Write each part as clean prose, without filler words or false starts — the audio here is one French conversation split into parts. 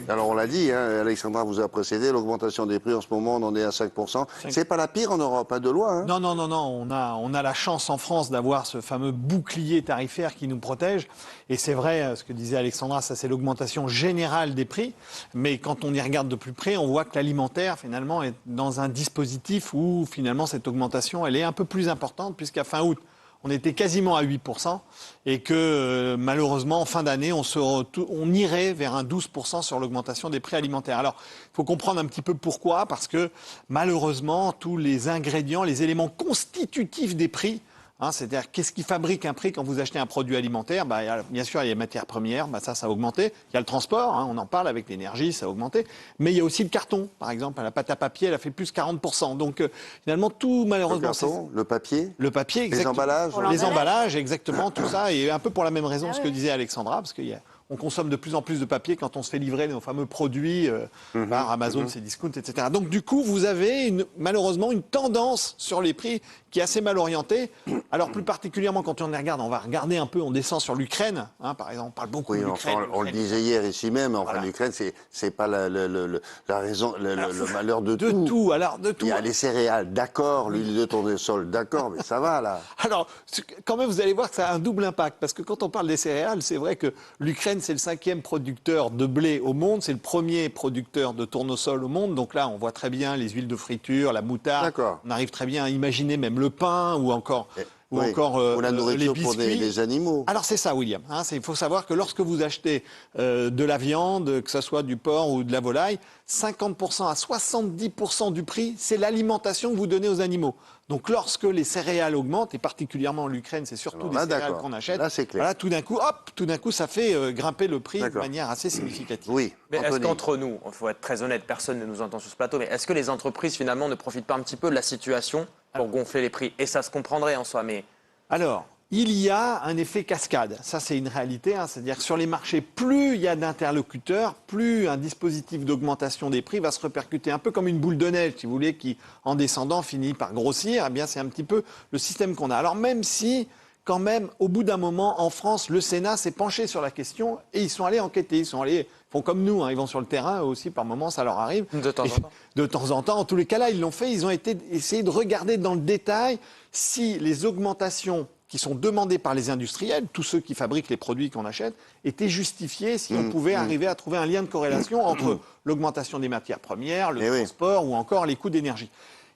Alors on l'a dit, hein, Alexandra vous a précédé, l'augmentation des prix en ce moment, on en est à 5%. C'est pas la pire en Europe, pas de loin. Hein. Non, non, non, non, on a la chance en France d'avoir ce fameux bouclier tarifaire qui nous protège. Et c'est vrai, ce que disait Alexandra, ça c'est l'augmentation générale des prix. Mais quand on y regarde de plus près, on voit que l'alimentaire finalement est dans un dispositif où finalement cette augmentation elle est un peu plus importante puisqu'à fin août, on était quasiment à 8% et que malheureusement, en fin d'année, on irait vers un 12% sur l'augmentation des prix alimentaires. Alors, il faut comprendre un petit peu pourquoi, parce que malheureusement, tous les ingrédients, les éléments constitutifs des prix, c'est-à-dire, qu'est-ce qui fabrique un prix quand vous achetez un produit alimentaire? Bien sûr, il y a les matières premières, ça a augmenté. Il y a le transport, on en parle avec l'énergie, ça a augmenté. Mais il y a aussi le carton, par exemple. La pâte à papier, elle a fait plus 40%. Donc, finalement, tout, malheureusement... Le carton, le papier, exactement. Les emballages. Les emballages, exactement, tout ça. Et un peu pour la même raison, ce que disait Alexandra, parce qu'on consomme de plus en plus de papier quand on se fait livrer nos fameux produits par Amazon, Cdiscount, etc. Donc du coup, vous avez malheureusement une tendance sur les prix qui est assez mal orientée. Alors plus particulièrement quand on les regarde, on va regarder un peu, on descend sur l'Ukraine, par exemple, on parle beaucoup de l'Ukraine. On le disait hier ici même, voilà. L'Ukraine, c'est pas la raison, le malheur de tout. De tout, alors de tout. Il y a les céréales, d'accord, l'huile de tournesol, d'accord, mais ça va là. Alors, quand même, vous allez voir que ça a un double impact, parce que quand on parle des céréales, c'est vrai que l'Ukraine, c'est le 5e producteur de blé au monde, c'est le premier producteur de tournesol au monde, donc là, on voit très bien les huiles de friture, la moutarde, on arrive très bien à imaginer même le pain ou encore... ou la nourriture pour les animaux. Alors c'est ça, William. Il faut savoir que lorsque vous achetez de la viande, que ce soit du porc ou de la volaille, 50% à 70% du prix, c'est l'alimentation que vous donnez aux animaux. Donc lorsque les céréales augmentent, et particulièrement en Ukraine, c'est surtout des céréales qu'on achète, là, c'est clair. Voilà, tout d'un coup, ça fait grimper le prix de manière assez significative. Oui. Mais est-ce qu'entre nous, il faut être très honnête, personne ne nous entend sur ce plateau, mais est-ce que les entreprises finalement ne profitent pas un petit peu de la situation pour gonfler les prix? Et ça se comprendrait en soi, mais... Alors, il y a un effet cascade. Ça, c'est une réalité. C'est-à-dire que sur les marchés, plus il y a d'interlocuteurs, plus un dispositif d'augmentation des prix va se répercuter un peu comme une boule de neige, si vous voulez, qui, en descendant, finit par grossir. Eh bien, c'est un petit peu le système qu'on a. Alors, même si, quand même, au bout d'un moment, en France, le Sénat s'est penché sur la question et ils sont allés enquêter. Ils font comme nous, ils vont sur le terrain, eux aussi, par moments, ça leur arrive. De temps en temps. De temps en temps. En tous les cas, là, ils l'ont fait. Ils ont essayé de regarder dans le détail si les augmentations qui sont demandées par les industriels, tous ceux qui fabriquent les produits qu'on achète, étaient justifiées si on pouvait arriver à trouver un lien de corrélation entre l'augmentation des matières premières, le transport ou encore les coûts d'énergie.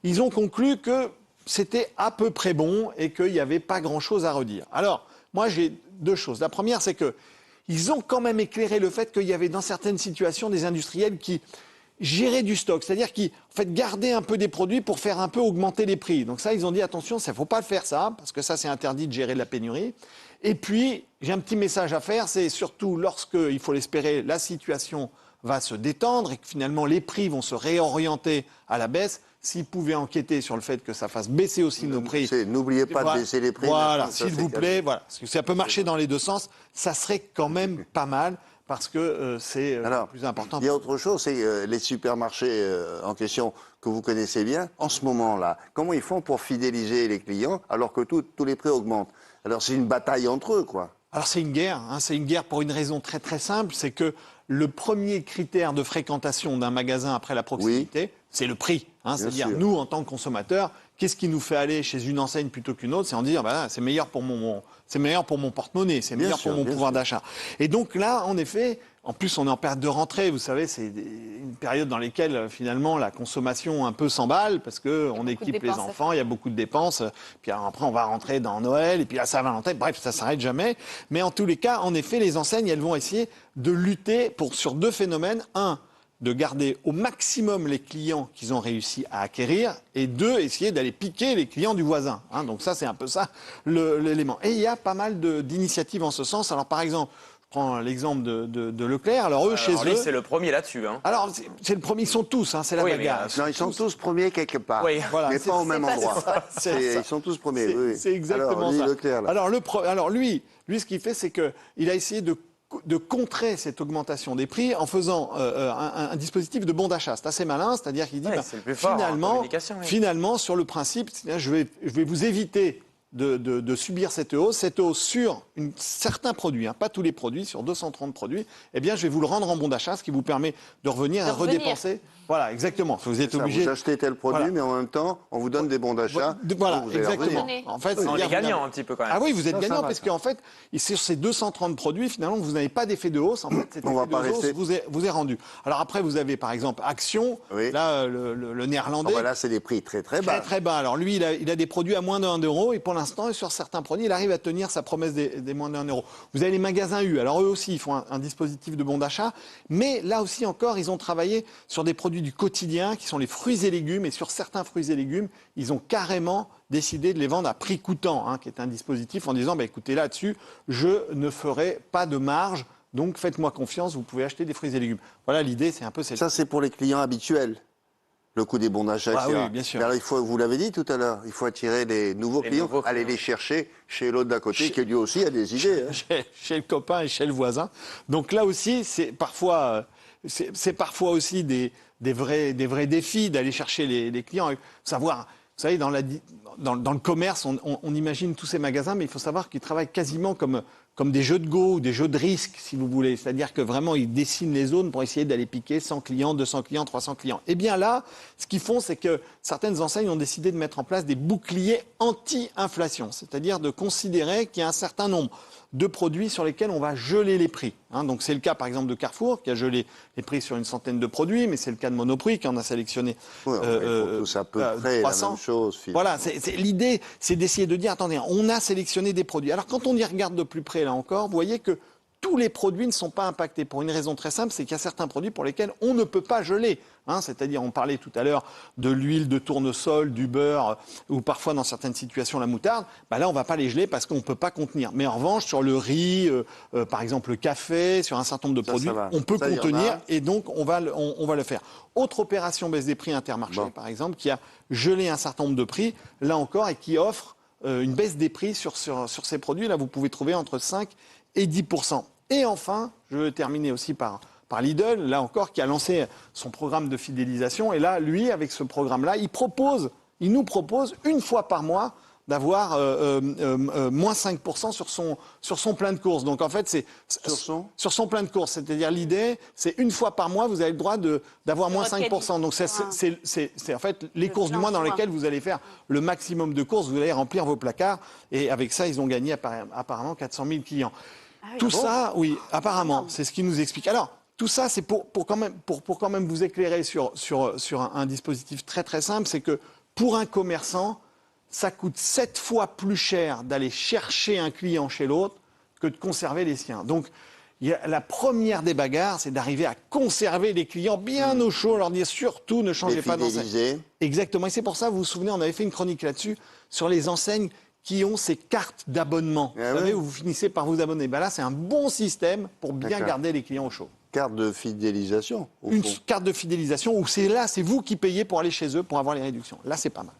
Ils ont conclu que c'était à peu près bon et qu'il n'y avait pas grand-chose à redire. Alors, moi, j'ai deux choses. La première, c'est qu'ils ont quand même éclairé le fait qu'il y avait dans certaines situations des industriels qui gérer du stock, c'est-à-dire qu'ils gardaient un peu des produits pour faire un peu augmenter les prix. Donc ça, ils ont dit attention, il ne faut pas le faire ça, parce que ça, c'est interdit de gérer de la pénurie. Et puis, j'ai un petit message à faire, c'est surtout lorsque, il faut l'espérer, la situation va se détendre et que finalement les prix vont se réorienter à la baisse, s'ils pouvaient enquêter sur le fait que ça fasse baisser aussi nos prix. N'oubliez pas de baisser les prix. Voilà, s'il vous plaît, voilà. Parce que ça peut marcher dans les deux sens, ça serait quand même pas mal. Parce que c'est plus important. Il y a autre chose, c'est les supermarchés en question que vous connaissez bien. En ce moment-là, comment ils font pour fidéliser les clients alors que tous les prix augmentent? Alors c'est une bataille entre eux, quoi. Alors c'est une guerre. C'est une guerre pour une raison très très simple. C'est que le premier critère de fréquentation d'un magasin après la proximité, c'est le prix. C'est-à-dire, nous, en tant que consommateurs, qu'est-ce qui nous fait aller chez une enseigne plutôt qu'une autre? C'est en dire, c'est meilleur pour mon porte-monnaie, c'est meilleur pour mon pouvoir d'achat. Et donc là, en effet, en plus, on est en période de rentrée. Vous savez, c'est une période dans laquelle, finalement, la consommation un peu s'emballe parce qu'on équipe les enfants, il y a beaucoup de dépenses. Puis alors, après, on va rentrer dans Noël et puis la Saint-Valentin. Bref, ça s'arrête jamais. Mais en tous les cas, en effet, les enseignes, elles vont essayer de lutter sur deux phénomènes. Un, de garder au maximum les clients qu'ils ont réussi à acquérir, et deux, essayer d'aller piquer les clients du voisin. Donc ça, c'est un peu ça l'élément. Et il y a pas mal d'initiatives en ce sens. Alors par exemple, je prends l'exemple de Leclerc. Alors eux, chez eux... c'est le premier là-dessus. Alors c'est le premier, ils sont tous, c'est la bagarre. Non, ils sont tous premiers quelque part, voilà, mais pas au même endroit. Ils sont tous premiers. C'est exactement ça. Leclerc, là. Alors lui, ce qu'il fait, c'est qu'il a essayé de contrer cette augmentation des prix en faisant un dispositif de bon d'achat. C'est assez malin, c'est-à-dire qu'il dit finalement, sur le principe, je vais vous éviter de subir cette hausse sur certains produits, pas tous les produits, sur 230 produits, eh bien, je vais vous le rendre en bon d'achat, ce qui vous permet de revenir à redépenser. Voilà, exactement. Vous êtes obligé. Vous achetez tel produit, mais en même temps, on vous donne des bons d'achat. Voilà, vous allez exactement. revenir. En fait, On est gagnant un petit peu quand même. Ah oui, vous êtes Ça gagnant va, parce ça. qu'en fait, sur ces 230 produits, finalement, vous n'avez pas d'effet de hausse. En fait, cet On effet va de pas hausse rester. vous est rendu. Alors après, vous avez par exemple Action, Oui. là, le néerlandais. Là, c'est des prix très très bas. Très très bas. Alors lui, il a des produits à moins de 1 euro et pour l'instant, sur certains produits, il arrive à tenir sa promesse des moins de 1 euro. Vous avez les magasins U. Alors eux aussi, ils font un dispositif de bon d'achat, mais là aussi encore, ils ont travaillé sur des produits du quotidien qui sont les fruits et légumes. Et sur certains fruits et légumes, ils ont carrément décidé de les vendre à prix coûtant, qui est un dispositif en disant, écoutez, là-dessus, je ne ferai pas de marge. Donc faites-moi confiance, vous pouvez acheter des fruits et légumes. Voilà, l'idée, c'est un peu celle-ci. Ça, c'est pour les clients habituels. Le coût des bons d'achat, Ah etc. oui, bien sûr. Mais alors, vous l'avez dit tout à l'heure, il faut attirer les nouveaux clients, aller les chercher chez l'autre d'à côté, qui lui aussi a des idées. Chez le copain et chez le voisin. Donc là aussi, c'est parfois aussi des vrais défis d'aller chercher les clients. Savoir, vous savez, dans le commerce, on imagine tous ces magasins, mais il faut savoir qu'ils travaillent quasiment comme des jeux de go ou des jeux de risque, si vous voulez. C'est-à-dire que vraiment, ils dessinent les zones pour essayer d'aller piquer 100 clients, 200 clients, 300 clients. Eh bien là, ce qu'ils font, c'est que certaines enseignes ont décidé de mettre en place des boucliers anti-inflation. C'est-à-dire de considérer qu'il y a un certain nombre de produits sur lesquels on va geler les prix. Donc c'est le cas par exemple de Carrefour qui a gelé les prix sur une centaine de produits, mais c'est le cas de Monoprix qui en a sélectionné tous à peu près 300. la même chose. Finalement. Voilà, l'idée, c'est d'essayer de dire, attendez, on a sélectionné des produits. Alors quand on y regarde de plus près là encore, vous voyez que tous les produits ne sont pas impactés pour une raison très simple, c'est qu'il y a certains produits pour lesquels on ne peut pas geler. C'est-à-dire, on parlait tout à l'heure de l'huile de tournesol, du beurre, ou parfois dans certaines situations la moutarde. Là, on ne va pas les geler parce qu'on ne peut pas contenir. Mais en revanche, sur le riz, par exemple le café, sur un certain nombre de produits, on peut contenir et donc on va le faire. Autre opération baisse des prix Intermarché, par exemple, qui a gelé un certain nombre de prix, là encore, et qui offre une baisse des prix sur ces produits. Là, vous pouvez trouver entre 5 et 10%. Et enfin, je veux terminer aussi par Lidl, là encore, qui a lancé son programme de fidélisation. Et là, lui, avec ce programme-là, il nous propose une fois par mois d'avoir moins 5% sur son plein de courses. Donc en fait, c'est sur son plein de courses. C'est-à-dire l'idée, c'est une fois par mois, vous avez le droit d'avoir moins 5%. Donc c'est en fait les courses du mois dans lesquelles vous allez faire le maximum de courses, vous allez remplir vos placards. Et avec ça, ils ont gagné apparemment 400 000 clients. Tout ça, oui, apparemment, c'est ce qui nous explique. Alors, tout ça, c'est pour quand même vous éclairer sur un dispositif très très simple, c'est que pour un commerçant, ça coûte 7 fois plus cher d'aller chercher un client chez l'autre que de conserver les siens. Donc, la première des bagarres, c'est d'arriver à conserver les clients bien au chaud, leur dire surtout ne changez pas d'enseigne. Exactement, et c'est pour ça, vous vous souvenez, on avait fait une chronique là-dessus, sur les enseignes qui ont ces cartes d'abonnement. Vous savez, où vous finissez par vous abonner. Là, c'est un bon système pour bien garder les clients au chaud. Carte de fidélisation. Une carte de fidélisation où c'est vous qui payez pour aller chez eux pour avoir les réductions. Là, c'est pas mal.